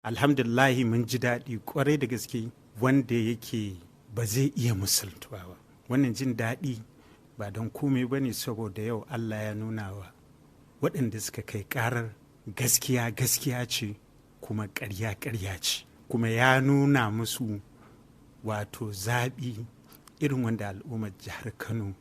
alhamdulillahi mun ji daɗi kwarai da gaske wanda yake ba zai iya musaltuwa ba. Wannan jin daɗi ba don komai ba ne saboda yau Allah ya nuna wa waɗanda suka kai ƙarar gaskiya gaskiya ce kuma ƙarya ƙarya ce, kuma ya nuna musu wato zaɓi irin wanda al'ummar jihar Kano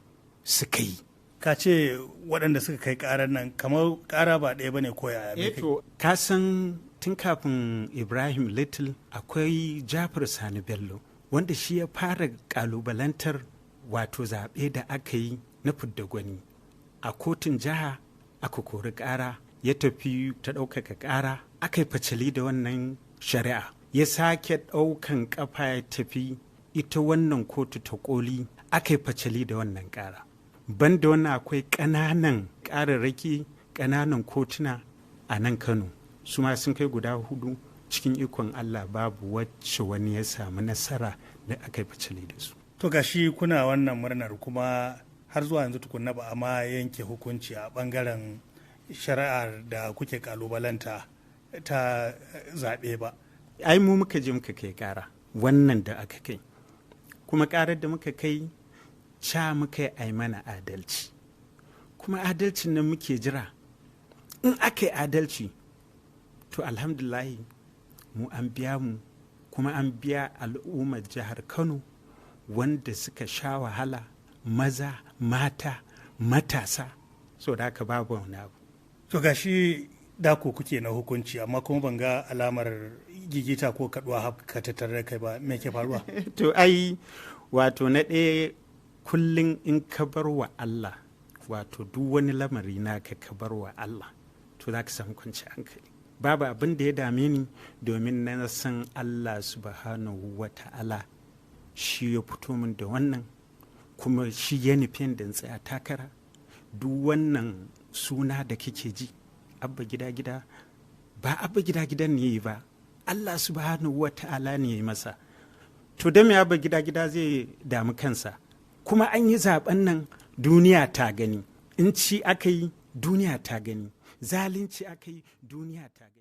suka yi. Ka ce waɗanda suka kai ƙarar nan kamar ƙara ba ɗaya ba ne ko yaya? To ka san tun kafin Ibrahim Little akwai Jafar Sani Bello wanda shi ya fara ƙalubalantar wato zaɓe da aka yi na fidda gwani a kotun jiha. Aka kori ƙara, ya tafi ta ɗaukaka ƙara, aka yi facali da wannan shari'a, ya sake ɗaukan ƙafa ya tafi ita wannan kotu ta ƙoli, aka yi facali da wannan ƙara. Banda wannan akwai ƙananan ƙararraki, ƙananan kotuna a nan Kano, su ma sun kai guda 4, cikin ikon Allah babu wacce wani ya samu nasara da aka yi facali da su. To gashi kuna wannan murnar kuma har zuwa yanzu tukunna ba a ma yanke hukunci a bangaren shari'ar da kuke kalubalanta ta zaɓe ba. Ai mu muka je muka kai ƙara wannan da aka kai, kuma ƙarar da muka kai muka yi ai mana adalci, kuma adalcin nan muke jira. In aka yi adalci to alhamdulahi mu an biya mu, kuma an biya al'ummar jihar Kano wanda suka sha wahala, maza, mata, matasa, so da haka babu wani abu. To gashi dako kuke na hukunci amma kuma ban ga alamar gigita ko kaduwa haka tattare kai ba, me ke faruwa? To ai wato na ɗaya kullum in ka bar wa Allah, wato duk wani lamari naka ka bar wa Allah, to za ka samu kwanci hankali. Babu abin da ya dame ni domin na san Allah subhanahu wa ta'ala shi ya fito min da wannan, kuma shi ya nufin da tsaya takara. Duk wannan suna da kake ji abba gida gida, ba abba gida gidan ne yi ba, Allah subhanahu wa ta'ala ne ya yi masa. To da me abba gida gida zai damu kansa? Kuma an yi zaben nan duniya ta gani, in ci aka yi duniya ta gani, zalunci aka yi duniya ta gani.